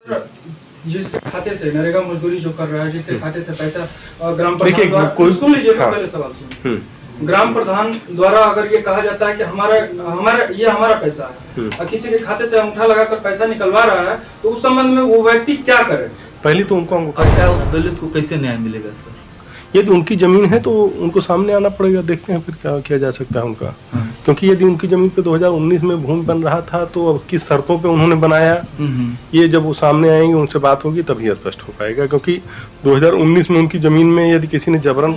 जिसके खाते से नरेगा मजदूरी जो कर रहा है, जिसके खाते से पैसा ग्राम देखिए प्रधान कोई सुन लीजिए, हाँ, पहले सवाल सुनिए। ग्राम प्रधान द्वारा अगर ये कहा जाता है कि हमारा पैसा है और किसी के खाते से अंगूठा लगाकर पैसा निकलवा रहा है, तो उस संबंध में वो व्यक्ति क्या करे? पहले तो उनको अंगूठा, क्या उस दलित को कैसे न्याय मिलेगा सर? यदि उनकी जमीन है तो उनको सामने आना पड़ेगा, देखते हैं फिर क्या किया जा सकता है उनका। क्योंकि यदि उनकी जमीन पे 2019 में भूमि बन रहा था तो अब किस शर्तों पे उन्होंने बनाया, ये जब वो सामने आएंगे उनसे बात होगी तभी स्पष्ट हो पाएगा। क्योंकि 2019 में उनकी जमीन में यदि किसी ने जबरन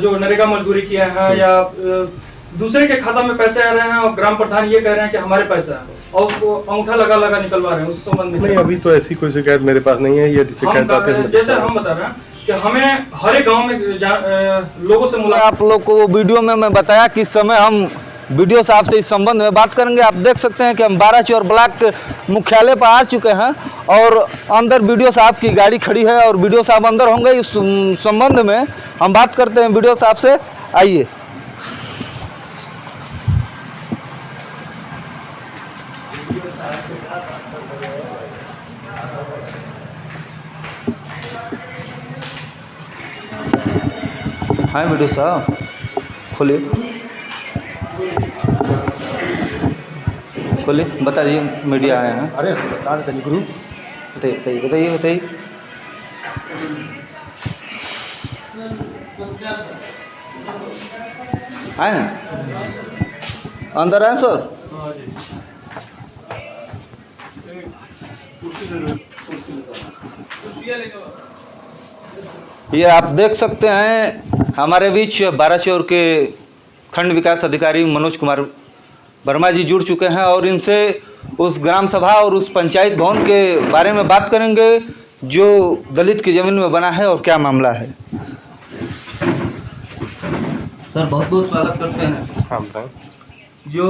जो नरेगा मजदूरी किया है या दूसरे के खाता में पैसे आ रहे हैं और ग्राम प्रधान ये कह रहे हैं कि हमारे पैसा है और उसको अंगूठा लगा निकलवा रहे हैं, उस संबंध में नहीं, अभी तो ऐसी कोई शिकायत मेरे पास नहीं है। यदि शिकायत आते हैं जैसे हम बता रहे हैं कि हमें हर एक गाँव में लोगों से मुलाकात। आप लोग को वो वीडियो में मैं बताया कि इस समय हम वीडियो साहब से इस संबंध में बात करेंगे। आप देख सकते हैं कि हम 12 चौर ब्लॉक मुख्यालय पर आ चुके हैं और अंदर वीडियो साहब की गाड़ी खड़ी है और वीडियो साहब अंदर होंगे। इस संबंध में हम बात करते हैं वीडियो साहब से, आइए। हाँ वीडियो साहब खोलिए, बता दीजिए, मीडिया आए हैं। अरे बता रहे थे गुरु, बताइए। आए हैं, अंदर आए सर। ये आप देख सकते हैं हमारे बीच 12 चौर के खंड विकास अधिकारी मनोज कुमार वर्मा जी जुड़ चुके हैं और इनसे उस ग्राम सभा और उस पंचायत भवन के बारे में बात करेंगे जो दलित की जमीन में बना है और क्या मामला है। सर बहुत बहुत स्वागत करते हैं। हाँ बताएं। जो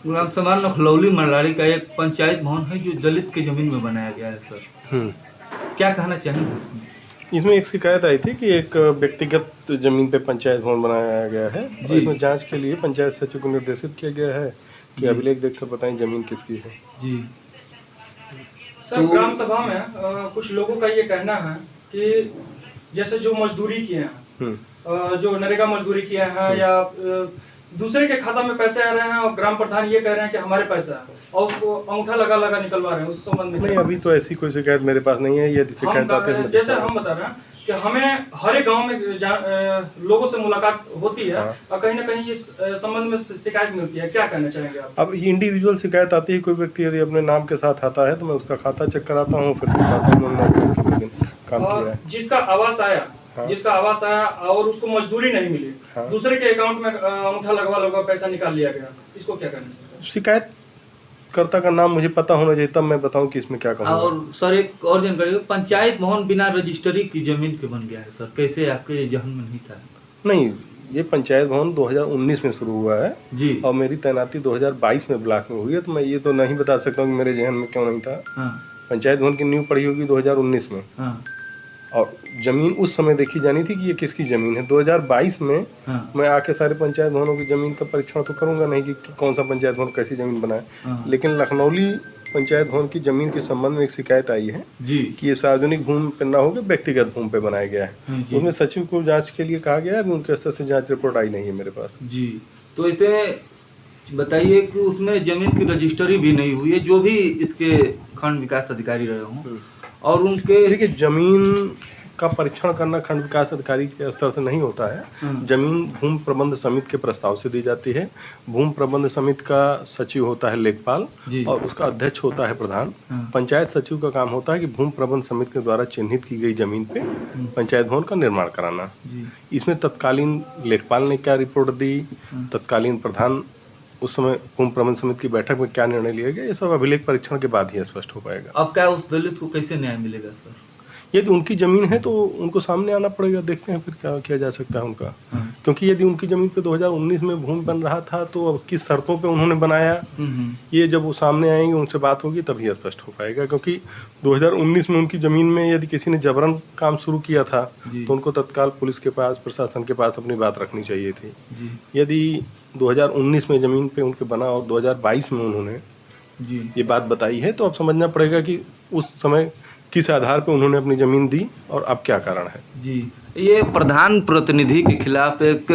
ग्राम सभा नखलौली मल्लारी का एक पंचायत भवन है जो दलित की जमीन में बनाया गया है सर, क्या कहना चाहेंगे उसमें? इसमें एक शिकायत आई थी कि एक व्यक्तिगत जमीन पे पंचायत भवन बनाया गया है। इसमें जांच के लिए पंचायत सचिव को निर्देशित किया गया है कि अभिलेख देखकर बताएं जमीन किसकी है। जी सर, ग्राम सभा में कुछ लोगों का ये कहना है कि जैसे जो मजदूरी किए हैं, जो नरेगा मजदूरी किया है या दूसरे के खाता में पैसे आ रहे हैं और ग्राम प्रधान ये कह रहे हैं कि हमारे पैसा है और उसको अंगूठा लगा निकलवा रहे हैं, उस संबंध में नहीं, अभी तो ऐसी कोई शिकायत मेरे पास नहीं है। यदि शिकायत आते हैं जैसे हम बता रहे हैं कि हमें हर एक गांव में लोगों से मुलाकात होती है और कहीं ना कहीं इस संबंध में शिकायत मिलती है, क्या कहना चाहेंगे आप? अब इंडिविजुअल शिकायत आती है, कोई व्यक्ति यदि अपने नाम के साथ आता है तो मैं उसका खाता चेक कराता हूँ, फिर काम किया है। जिसका आवास आया और उसको मजदूरी नहीं मिली, दूसरे के अकाउंट में अंगूठा लगा पैसा निकाल लिया गया, इसको क्या करना? शिकायत कर्ता का नाम मुझे पता होना चाहिए, तब मैं बताऊं कि इसमें क्या कहूँगा। और सर एक और जानकारी, पंचायत भवन बिना रजिस्ट्री की जमीन के बन गया है सर, कैसे आपके जहन में नहीं था? नहीं, ये पंचायत भवन 2019 में शुरू हुआ है जी, और मेरी तैनाती 2022 में ब्लॉक में हुई है, तो मैं ये तो नहीं बता सकता हूँ कि मेरे जहन में क्यों नहीं था। पंचायत भवन की नींव पड़ी होगी 2019 में और जमीन उस समय देखी जानी थी कि ये किसकी जमीन है। 2022 में मैं आके सारे पंचायत भवनों की जमीन का परीक्षण तो करूंगा नहीं कि कौन सा पंचायत भवन कैसी जमीन बनाए, लेकिन लखनौली पंचायत भवन की जमीन के संबंध में एक शिकायत आई है जी कि ये सार्वजनिक भूमि पर ना होकर व्यक्तिगत भूमि पे बनाया गया है। उसमें सचिव को जांच के लिए कहा गया है, उनके स्तर से जांच रिपोर्ट आई नहीं है मेरे पास। जी, तो इसे बताइए कि उसमें जमीन की रजिस्ट्री भी नहीं हुई है, जो भी इसके खंड विकास अधिकारी रहे हों और उनके। देखिए, जमीन का परीक्षण करना खंड विकास अधिकारी के स्तर से नहीं होता है। जमीन भूमि प्रबंध समिति के प्रस्ताव से दी जाती है। भूमि प्रबंध समिति का सचिव होता है लेखपाल और उसका अध्यक्ष होता है प्रधान। पंचायत सचिव का काम होता है कि भूमि प्रबंध समिति के द्वारा चिन्हित की गई जमीन पे पंचायत भवन का निर्माण कराना। इसमें तत्कालीन लेखपाल ने क्या रिपोर्ट दी, तत्कालीन प्रधान उस समय भूमि प्रबंध समिति की बैठक में क्या निर्णय लिया गया, ये सब अभिलेख परीक्षण के बाद ही स्पष्ट हो पाएगा। अब क्या उस दलित को कैसे न्याय मिलेगा सर? यदि उनकी जमीन है तो उनको सामने आना पड़ेगा, देखते हैं फिर क्या किया जा सकता है उनका। क्योंकि यदि उनकी जमीन पे 2019 में भूमि बन रहा था तो अब किस शर्तों पे उन्होंने बनाया, ये जब वो सामने आएंगे उनसे बात होगी तभी स्पष्ट हो पाएगा। क्योंकि 2019 में उनकी जमीन में यदि किसी ने जबरन काम शुरू किया था तो उनको तत्काल पुलिस के पास, प्रशासन के पास अपनी बात रखनी चाहिए थी। यदि 2019 में जमीन पे उनके बना और 2022 में उन्होंने जी। ये बात बताई है, तो अब समझना पड़ेगा कि उस समय किस आधार पे उन्होंने अपनी ज़मीन दी और अब क्या कारण है। जी, ये प्रधान प्रतिनिधि के खिलाफ एक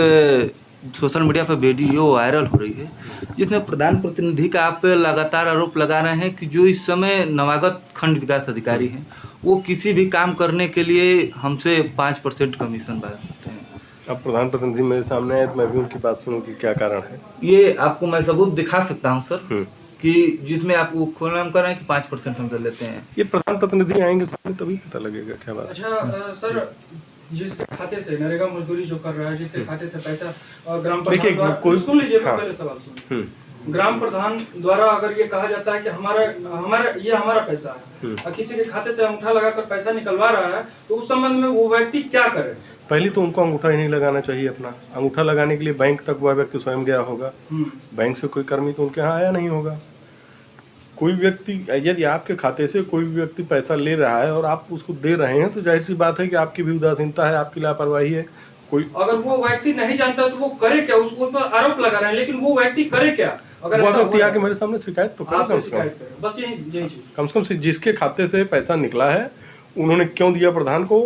सोशल मीडिया पर वीडियो वायरल हो रही है, जिसमें प्रधान प्रतिनिधि का आप पे लगातार आरोप लगा रहे हैं कि जो इस समय नवागत खंड विकास अधिकारी हैं, वो किसी भी काम करने के लिए हमसे 5% कमीशन मांगते हैं। अब प्रधान प्रतिनिधि मेरे सामने आए तो मैं भी उनकी बात सुनूं कि क्या कारण है। ये आपको मैं सबूत दिखा सकता हूँ सर, कि जिसमें आप वो खुलाम कर रहे हैं कि 5% हम से लेते हैं। ये प्रधान प्रतिनिधि आएंगे सामने तभी पता लगेगा क्या बात है। अच्छा सर, जिसके खाते से नरेगा मजदूरी जो कर रहा है, जिसके खाते से पैसा ग्राम प्रधान देखिए, द्वारा, कोई सुन लीजिए, हाँ। पहले सवाल सुन। ग्राम प्रधान द्वारा अगर ये कहा जाता है कि हमारा पैसा है और किसी के खाते से अंगूठा लगाकर पैसा निकलवा रहा है, तो उस संबंध में वो व्यक्ति क्या करे? पहले तो उनको अंगूठा ही नहीं लगाना चाहिए। अपना अंगूठा लगाने के लिए बैंक तक वह व्यक्ति स्वयं गया होगा। बैंक से कोई कर्मी तो उनके यहाँ आया नहीं होगा। कोई व्यक्ति, यदि आपके खाते से कोई व्यक्ति पैसा ले रहा है और आप उसको दे रहे हैं, तो जाहिर सी बात है कि आपकी भी उदासीनता है, आपकी लापरवाही है। कोई अगर वो व्यक्ति नहीं जानता तो वो करे क्या? उसको ऊपर आरोप लगा रहे हैं, लेकिन वो व्यक्ति करे क्या? अगर वो व्यक्ति आके मेरे सामने शिकायत तो करे, बस यही चीज। कम से कम जिसके खाते से पैसा निकला है, उन्होंने क्यों दिया प्रधान को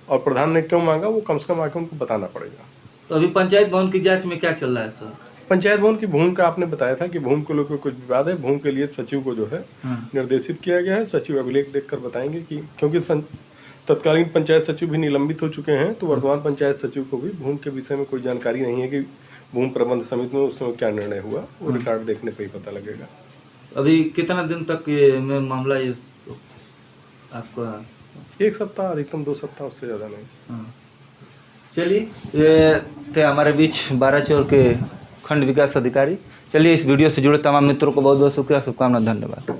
और प्रधान ने क्यों मांगा, वो कम से कम आके उनको बताना पड़ेगा। तो अभी पंचायत भवन की जांच में क्या चल रहा है सर? पंचायत भवन की भूमि का आपने बताया था कि भूमि को लेकर कुछ विवाद है। भूमि के लिए सचिव को जो है निर्देशित किया गया है। सचिव अभिलेख देखकर बताएंगे कि, क्योंकि तत्कालीन पंचायत सचिव भी निलंबित हो चुके हैं, तो वर्तमान पंचायत सचिव को भी भूमि के विषय में कोई जानकारी नहीं है कि भूमि प्रबंध समिति में उसमें क्या निर्णय हुआ। वो रिकॉर्ड देखने पर ही पता लगेगा। अभी कितना दिन तक ये मामला ये आपका? 1 सप्ताह, अधिकतम 2 सप्ताह, उससे ज़्यादा नहीं। चलिए, ये थे हमारे बीच 12 चौर के खंड विकास अधिकारी। चलिए, इस वीडियो से जुड़े तमाम मित्रों को बहुत बहुत शुक्रिया, शुभकामना, धन्यवाद।